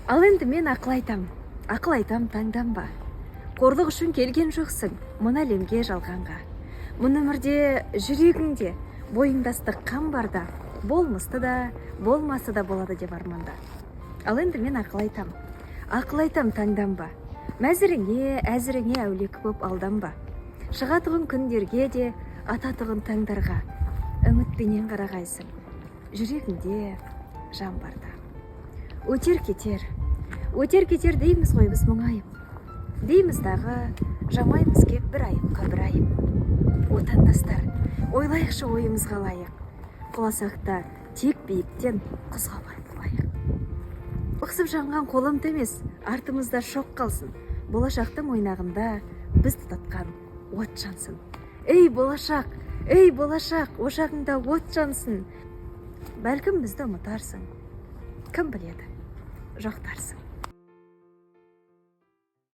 Ал енді мен ақыл айтам таңданба. Қорлық үшін келген жоқсың мына әлемге жалғанға. Мұны өмірде жүрегіңде бойыңдастық қан барда, болмысты да, болмасы да болады деп арманда. Ал енді мен ақыл айтам таңданба. Мәзіріңе, әзіріңе әулекі боп алданба. Шығатұғын күндерге де, ататұғын таңдарға үмітпенен қарағайсың, жүрегіңде жан барда. Өтер кетер дейміз ғой біз мұңайып. Дейміз дағы, жамаймыз кеп бір айып. Отандастар, ойлайықшы ойымызға лайық. Құласақта тек биіктен құзға барып құлайық. Ұқсып жанған қолым темес, артымызда шоқ қалсын. Болашақтың ойнағында біз тұтатқан от жансын. Ей болашақ, ошағыңда от жансын. Бәлкім бізді ұмытарсың, кім біледі, жоқтарсың.